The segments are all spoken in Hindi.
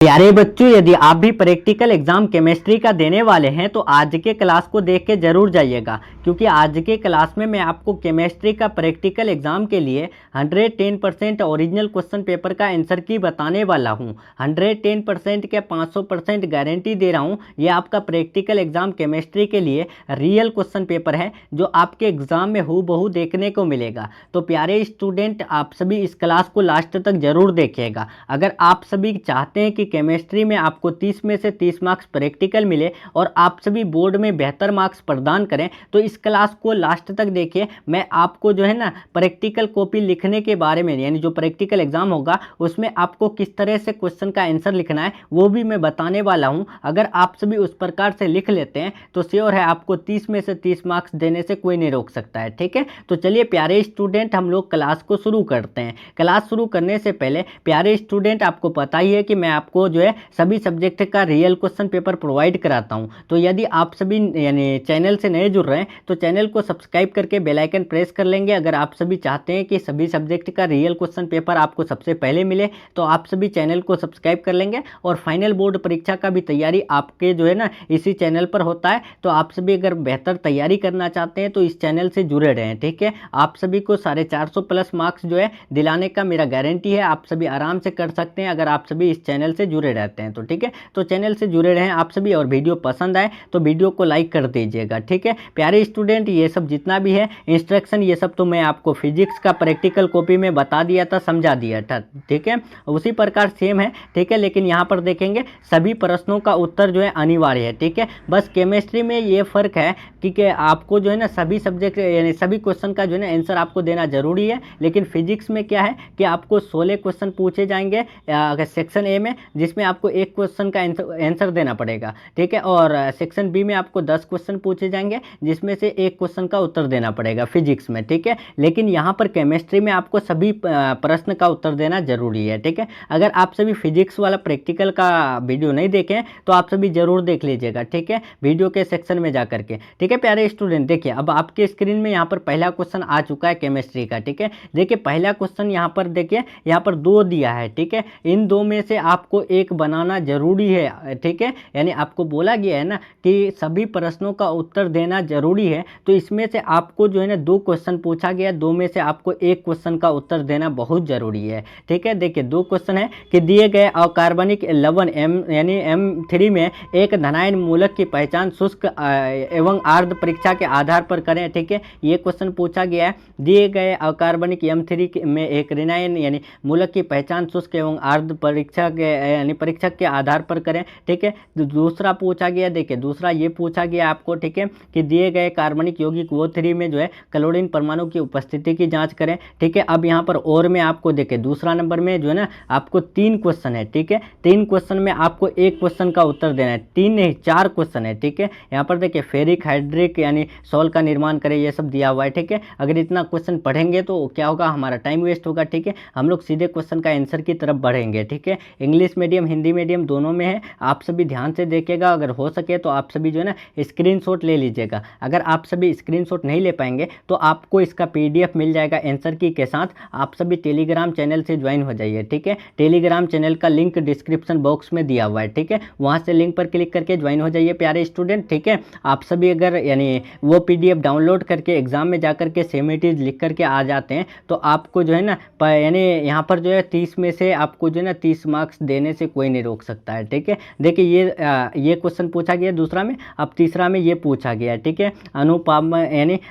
प्यारे बच्चों, यदि आप भी प्रैक्टिकल एग्जाम केमिस्ट्री का देने वाले हैं तो आज के क्लास को देख के जरूर जाइएगा, क्योंकि आज के क्लास में मैं आपको केमिस्ट्री का प्रैक्टिकल एग्जाम के लिए 110% ओरिजिनल क्वेश्चन पेपर का आंसर की बताने वाला हूं। 110% के 500% गारंटी दे रहा हूं। ये आपका प्रैक्टिकल एग्जाम केमिस्ट्री के लिए रियल क्वेश्चन पेपर है जो आपके एग्जाम में हूबहू देखने को मिलेगा। तो प्यारे स्टूडेंट, आप सभी इस क्लास को लास्ट तक जरूर देखिएगा। अगर आप सभी चाहते हैं कि केमिस्ट्री में आपको 30 में से 30 मार्क्स प्रैक्टिकल मिले और आप सभी बोर्ड में बेहतर मार्क्स प्रदान करें, तो इस क्लास को लास्ट तक देखिए। मैं आपको जो है ना प्रैक्टिकल कॉपी लिखने के बारे में, यानी जो प्रैक्टिकल एग्जाम होगा उसमें आपको किस तरह से क्वेश्चन का आंसर लिखना है वो भी मैं बताने वाला हूं। अगर आप सभी उस प्रकार से लिख लेते हैं तो श्योर है आपको 30 में से 30 मार्क्स देने से कोई नहीं रोक सकता है। ठीक है, तो चलिए प्यारे स्टूडेंट, हम लोग क्लास को शुरू करते हैं। क्लास शुरू करने से पहले प्यारे स्टूडेंट, आपको पता ही है कि मैं आपको जो है सभी सब्जेक्ट का रियल क्वेश्चन पेपर प्रोवाइड कराता हूं। तो यदि आप सभी यानी चैनल से नए जुड़ रहे हैं तो चैनल को सब्सक्राइब करके बेल आइकन प्रेस कर लेंगे। अगर आप सभी चाहते हैं कि सभी सब्जेक्ट का रियल क्वेश्चन पेपर आपको सबसे पहले मिले तो आप सभी चैनल को सब्सक्राइब कर लेंगे। और फाइनल बोर्ड परीक्षा का भी तैयारी आपके जो है ना इसी चैनल पर होता है। तो आप सभी अगर बेहतर तैयारी करना चाहते हैं तो इस चैनल से जुड़े रहें। ठीक है, आप सभी को 450 प्लस मार्क्स जो है दिलाने का मेरा गारंटी है। आप सभी आराम से कर सकते हैं अगर आप सभी इस चैनल से जुड़े रहते हैं तो। ठीक है, तो चैनल से जुड़े रहें आप सभी, और वीडियो पसंद आए तो वीडियो को लाइक कर दीजिएगा। ठीक है प्यारे स्टूडेंट, ये सब जितना भी है इंस्ट्रक्शन, ये सब तो मैं आपको फिजिक्स का प्रैक्टिकल कॉपी में बता दिया था, समझा दिया था। ठीक है, उसी प्रकार सेम है। ठीक है, लेकिन यहाँ पर देखेंगे सभी प्रश्नों का उत्तर जो है अनिवार्य है। ठीक है, बस केमिस्ट्री में ये फर्क है कि आपको जो है ना सभी सब्जेक्ट यानी सभी क्वेश्चन का जो है ना आंसर आपको देना जरूरी है। लेकिन फिजिक्स में क्या है कि आपको 16 क्वेश्चन पूछे जाएंगे सेक्शन ए में, जिसमें आपको एक क्वेश्चन का आंसर देना पड़ेगा। ठीक है, और सेक्शन बी में आपको 10 क्वेश्चन पूछे जाएंगे जिसमें से एक क्वेश्चन का उत्तर देना पड़ेगा फिजिक्स में। ठीक है, लेकिन यहाँ पर केमिस्ट्री में आपको सभी प्रश्न का उत्तर देना जरूरी है। ठीक है, अगर आप सभी फिजिक्स वाला प्रैक्टिकल का वीडियो नहीं देखें तो आप सभी जरूर देख लीजिएगा। ठीक है, वीडियो के सेक्शन में जा करके। ठीक है प्यारे स्टूडेंट, देखिए अब आपके स्क्रीन में यहाँ पर पहला क्वेश्चन आ चुका है केमिस्ट्री का। ठीक है, देखिए पहला क्वेश्चन यहाँ पर देखिए, यहाँ पर 2 दिया है। ठीक है, इन 2 में से आपको एक बनाना जरूरी है। ठीक है, यानी आपको बोला गया है ना कि सभी प्रश्नों का उत्तर देना जरूरी है। तो इसमें से आपको जो है ना 2 क्वेश्चन पूछा गया, 2 में से आपको एक क्वेश्चन का उत्तर देना बहुत जरूरी है। ठीक है, देखिए 2 क्वेश्चन है कि दिए गए अकार्बनिक लवण यानी M3 में एक धनायन मूलक की पहचान शुष्क एवं आर्द्र परीक्षा के आधार पर करें। ठीक है, ये क्वेश्चन पूछा गया है। दिए गए अकार्बनिक M3 में एक ऋणायन यानी मूलक की पहचान शुष्क एवं आर्द्र परीक्षा के यानी परीक्षक के आधार पर करें। ठीक है, दूसरा पूछा गया, देखिए दूसरा ये पूछा गया आपको। ठीक है, कि दिए गए कार्बनिक यौगिक O3 में जो है क्लोरीन परमाणु की उपस्थिति की जांच करें। ठीक है, अब यहाँ पर और में आपको देखिए दूसरा नंबर में जो है ना आपको 3 क्वेश्चन है। ठीक है, 3 क्वेश्चन में आपको एक क्वेश्चन का उत्तर देना है। 3 नहीं 4 क्वेश्चन है। ठीक है, यहाँ पर देखिए फेरिक हाइड्रिक यानी सॉल का निर्माण करें, ये सब दिया हुआ है। ठीक है, अगर इतना क्वेश्चन पढ़ेंगे तो क्या होगा, हमारा टाइम वेस्ट होगा। ठीक है, हम लोग सीधे क्वेश्चन का आंसर की तरफ बढ़ेंगे। ठीक है, इंग्लिश मीडियम हिंदी मीडियम दोनों में है, आप सभी ध्यान से देखिएगा। अगर हो सके तो आप सभी जो है ना स्क्रीनशॉट ले लीजिएगा। अगर आप सभी स्क्रीनशॉट नहीं ले पाएंगे तो आपको इसका PDF मिल जाएगा आंसर की के साथ। आप सभी टेलीग्राम चैनल से ज्वाइन हो जाइए। ठीक है, टेलीग्राम चैनल का लिंक डिस्क्रिप्शन बॉक्स में दिया हुआ है। ठीक है, वहाँ से लिंक पर क्लिक करके ज्वाइन हो जाइए प्यारे स्टूडेंट। ठीक है, आप सभी अगर यानी वो PDF डाउनलोड करके एग्जाम में जा करके सेमिटीज लिख करके आ जाते हैं तो आपको जो है ना यानी यहाँ पर जो है 30 में से आपको जो है ना 30 मार्क्स देने से कोई नहीं रोक सकता है। ठीक है, देखिए ये क्वेश्चन पूछा गया दूसरा में, अब तीसरा में ये पूछा गया। ठीक है,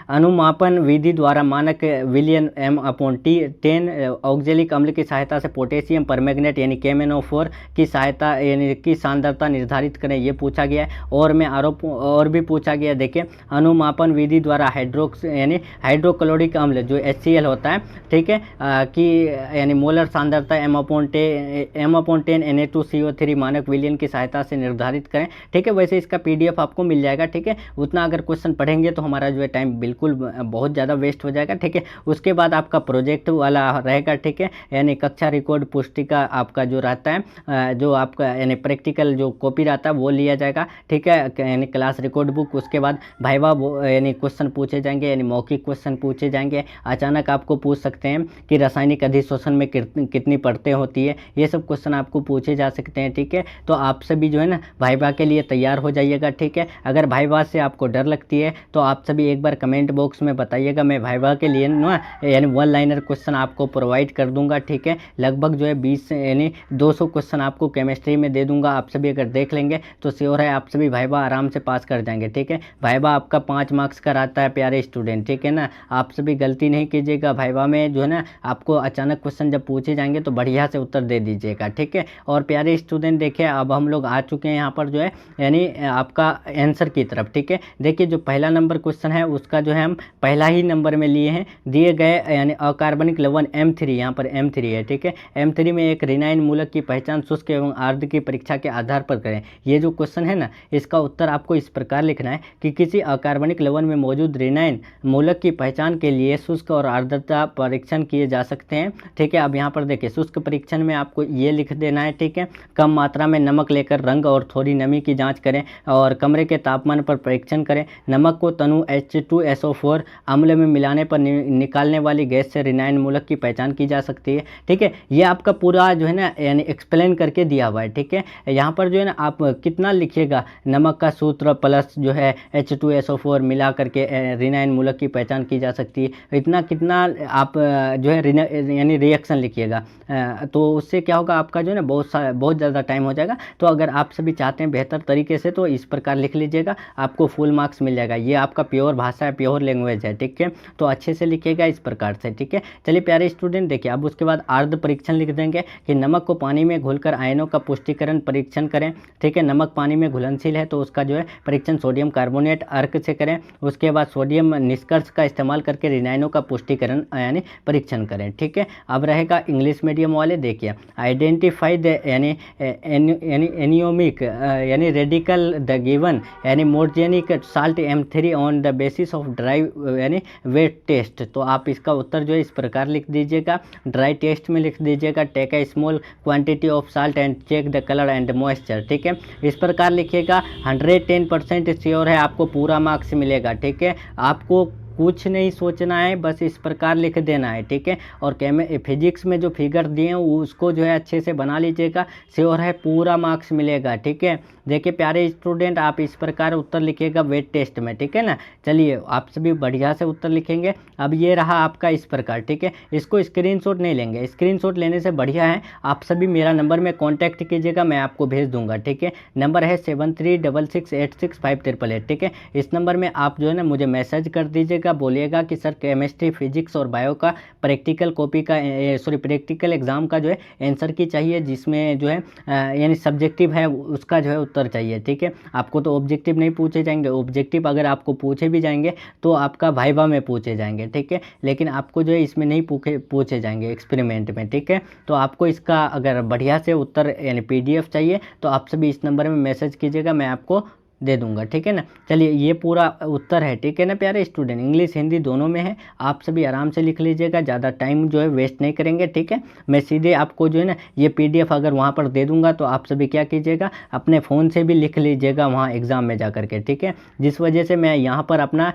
अनुमापन विधि द्वारा मानक विलियन M/T10 ऑक्जेलिक अम्ल की सहायता से पोटेशियम परमैंगनेट यानी KMnO4 की सहायता यानी की सांद्रता निर्धारित करें, ये पूछा गया है। और में आरोप और भी पूछा गया, देखिए अनुमापन विधि द्वारा हाइड्रोक्लोरिक अम्ल जो HCl होता है, ठीक है, कि यानी मोलर सांद्रता M/10 Na2CO3 मानक विलियन की सहायता से निर्धारित करें। ठीक है, वैसे इसका PDF आपको मिल जाएगा। ठीक है, उतना अगर क्वेश्चन पढ़ेंगे तो हमारा जो है टाइम बिल्कुल बहुत ज़्यादा वेस्ट हो जाएगा। ठीक है, उसके बाद आपका प्रोजेक्ट वाला रहेगा। ठीक है, यानी कक्षा रिकॉर्ड पुस्तिका आपका जो रहता है, जो आपका यानी प्रैक्टिकल जो कॉपी रहता है वो लिया जाएगा। ठीक है, यानी क्लास रिकॉर्ड बुक। उसके बाद भाइवा यानी क्वेश्चन पूछे जाएंगे, यानी मौखिक क्वेश्चन पूछे जाएंगे। अचानक आपको पूछ सकते हैं कि रासायनिक अधिशोषण में कितनी परतें होती है, ये सब क्वेश्चन आपको पूछ पूछे जा सकते हैं, ठीक है। तो आप सभी जो है ना वाइवा के लिए तैयार हो जाइएगा, ठीक है। अगर वाइवा से आपको डर लगती है तो आप सभी एक बार कमेंट बॉक्स में बताइएगा, मैं वाइवा के लिए ना यानी वन लाइनर क्वेश्चन आपको प्रोवाइड कर दूंगा, ठीक है। लगभग जो है 20 यानी 200 क्वेश्चन आपको केमिस्ट्री में दे दूंगा। आप सभी अगर देख लेंगे तो श्योर है आप सभी वाइवा आराम से पास कर जाएंगे, ठीक है। वाइवा आपका 5 मार्क्स का रहता है प्यारे स्टूडेंट, ठीक है ना। आप सभी गलती नहीं कीजिएगा, वाइवा में जो है ना आपको अचानक क्वेश्चन जब पूछे जाएंगे तो बढ़िया से उत्तर दे दीजिएगा, ठीक है। और प्यारे स्टूडेंट देखिए अब हम लोग आ चुके हैं यहाँ पर जो है यानी आपका आंसर की तरफ, ठीक है। देखिए जो पहला नंबर क्वेश्चन है उसका जो है हम पहला ही नंबर में लिए हैं, दिए गए यानी अकार्बनिक लवण M3, यहाँ पर M3 है, ठीक है। M3 में एक रिनाइन मूलक की पहचान शुष्क एवं आर्द्र की परीक्षा के आधार पर करें। ये जो क्वेश्चन है ना इसका उत्तर आपको इस प्रकार लिखना है कि किसी अकार्बनिक लवण में मौजूद रिनाइन मूलक की पहचान के लिए शुष्क और आर्द्रता परीक्षण किए जा सकते हैं, ठीक है। अब यहाँ पर देखिए शुष्क परीक्षण में आपको ये लिख देना है, ठीक है। कम मात्रा में नमक लेकर रंग और थोड़ी नमी की जांच करें और कमरे के तापमान पर परीक्षण करें। नमक को तनु H2SO4 अम्ल में मिलाने पर निकालने वाली गैस से रिनाइन मूलक की पहचान की जा सकती है, ठीक है। ये आपका पूरा जो है ना यानी एक्सप्लेन करके दिया हुआ है, ठीक है। यहाँ पर जो है ना आप कितना लिखिएगा, नमक का सूत्र प्लस जो है H2SO4 मिला करके रिनाइन मूलक की पहचान की जा सकती है, इतना कितना आप जो है यानी रिएक्शन लिखिएगा। तो उससे क्या होगा आपका जो है ना बहुत ज़्यादा टाइम हो जाएगा। तो अगर आप सभी चाहते हैं बेहतर तरीके से तो इस प्रकार लिख लीजिएगा, आपको फुल मार्क्स मिल जाएगा। ये आपका प्योर भाषा है, प्योर लैंग्वेज है, ठीक है। तो अच्छे से लिखिएगा इस प्रकार से, ठीक है। चलिए प्यारे स्टूडेंट देखिए अब उसके बाद आर्द्र परीक्षण लिख देंगे कि नमक को पानी में घुलकर आयनों का पुष्टिकरण परीक्षण करें, ठीक है। नमक पानी में घुलनशील है तो उसका जो है परीक्षण सोडियम कार्बोनेट अर्क से करें। उसके बाद सोडियम निष्कर्ष का इस्तेमाल करके रिनाइनों का पुष्टिकरण यानी परीक्षण करें, ठीक है। अब रहेगा इंग्लिश मीडियम वाले, देखिए आइडेंटिफाई द यानी एनियोमिक यानी रेडिकल द गिवन यानी मोर्जेनिक salt M3 on the basis of dry यानी वेट टेस्ट। तो आप इसका उत्तर जो है इस प्रकार लिख दीजिएगा, ड्राई टेस्ट में लिख दीजिएगा take a small quantity of salt and check the colour and moisture, ठीक है। इस प्रकार लिखिएगा, 110% श्योर है आपको पूरा मार्क्स मिलेगा, ठीक है। आपको कुछ नहीं सोचना है, बस इस प्रकार लिख देना है, ठीक है। और फिजिक्स में जो फिगर दिए हैं उसको जो है अच्छे से बना लीजिएगा, श्योर है पूरा मार्क्स मिलेगा, ठीक है। देखिए प्यारे स्टूडेंट आप इस प्रकार उत्तर लिखिएगा वेट टेस्ट में, ठीक है ना। चलिए आप सभी बढ़िया से उत्तर लिखेंगे। अब ये रहा आपका इस प्रकार, ठीक है। इसको स्क्रीनशॉट नहीं लेंगे, स्क्रीनशॉट लेने से बढ़िया है आप सभी मेरा नंबर में कॉन्टैक्ट कीजिएगा, मैं आपको भेज दूंगा, ठीक है। नंबर है 7366865888, ठीक है। इस नंबर में आप जो है ना मुझे मैसेज कर दीजिएगा, बोलिएगा कि सर केमिस्ट्री फिजिक्स और बायो का प्रैक्टिकल कॉपी का प्रैक्टिकल एग्जाम का जो है आंसर की चाहिए, जिसमें जो है यानी सब्जेक्टिव है उसका जो है उत्तर चाहिए, ठीक है। आपको तो ऑब्जेक्टिव नहीं पूछे जाएंगे, ऑब्जेक्टिव अगर आपको पूछे भी जाएंगे तो आपका वाइवा में पूछे जाएंगे, ठीक है। लेकिन आपको जो है इसमें नहीं पूछे जाएंगे एक्सपेरिमेंट में, ठीक है। तो आपको इसका अगर बढ़िया से उत्तर यानी PDF चाहिए तो आप सभी इस नंबर में मैसेज कीजिएगा, मैं आपको दे दूंगा, ठीक है ना। चलिए ये पूरा उत्तर है, ठीक है ना प्यारे स्टूडेंट, इंग्लिश हिंदी दोनों में है। आप सभी आराम से लिख लीजिएगा, ज़्यादा टाइम जो है वेस्ट नहीं करेंगे, ठीक है। मैं सीधे आपको जो है ना ये PDF अगर वहाँ पर दे दूंगा तो आप सभी क्या कीजिएगा, अपने फ़ोन से भी लिख लीजिएगा वहाँ एग्ज़ाम में जा करके, ठीक है। जिस वजह से मैं यहाँ पर अपना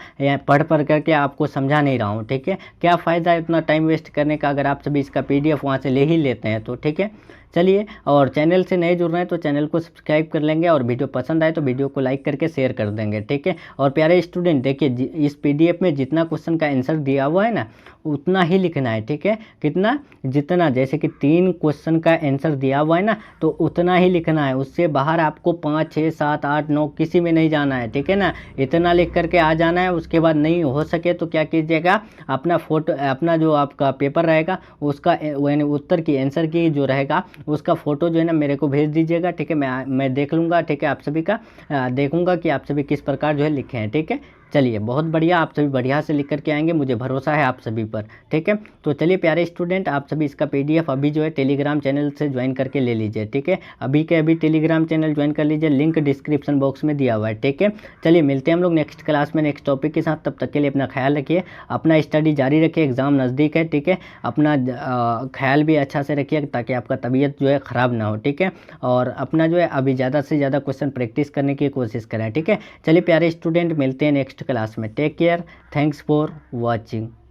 पढ़ करके आपको समझा नहीं रहा हूँ, ठीक है। क्या फ़ायदा है इतना टाइम वेस्ट करने का अगर आप सभी इसका PDF वहाँ से ले ही लेते हैं तो, ठीक है। चलिए और चैनल से नए जुड़ रहे हैं तो चैनल को सब्सक्राइब कर लेंगे और वीडियो पसंद आए तो वीडियो को लाइक करके शेयर कर देंगे, ठीक है। और प्यारे स्टूडेंट देखिए इस PDF में जितना क्वेश्चन का आंसर दिया हुआ है ना उतना ही लिखना है, ठीक है। कितना, जितना, जैसे कि 3 क्वेश्चन का आंसर दिया हुआ है ना तो उतना ही लिखना है, उससे बाहर आपको 5 6 7 8 9 किसी में नहीं जाना है, ठीक है ना। इतना लिख करके आ जाना है, उसके बाद नहीं हो सके तो क्या कीजिएगा, अपना फोटो अपना जो आपका पेपर रहेगा उसका यानी उत्तर की आंसर की जो रहेगा उसका फ़ोटो जो है ना मेरे को भेज दीजिएगा, ठीक है। मैं देख लूँगा, ठीक है। आप सभी का देखूँगा कि आप सभी किस प्रकार जो है लिखे हैं, ठीक है। चलिए बहुत बढ़िया, आप सभी बढ़िया से लिख करके आएंगे, मुझे भरोसा है आप सभी पर, ठीक है। तो चलिए प्यारे स्टूडेंट आप सभी इसका PDF अभी जो है टेलीग्राम चैनल से ज्वाइन करके ले लीजिए, ठीक है। अभी के अभी टेलीग्राम चैनल ज्वाइन कर लीजिए, लिंक डिस्क्रिप्शन बॉक्स में दिया हुआ है, ठीक है। चलिए मिलते हैं हम लोग नेक्स्ट क्लास में नेक्स्ट टॉपिक के साथ, तब तक के लिए अपना ख्याल रखिए, अपना स्टडी जारी रखिए, एग्ज़ाम नज़दीक है, ठीक है। अपना ख्याल भी अच्छा से रखिए ताकि आपका तबीयत जो है ख़राब ना हो, ठीक है। और अपना जो है अभी ज़्यादा से ज़्यादा क्वेश्चन प्रैक्टिस करने की कोशिश करें, ठीक है। चलिए प्यारे स्टूडेंट मिलते हैं नेक्स्ट क्लास में, take care, thanks for watching.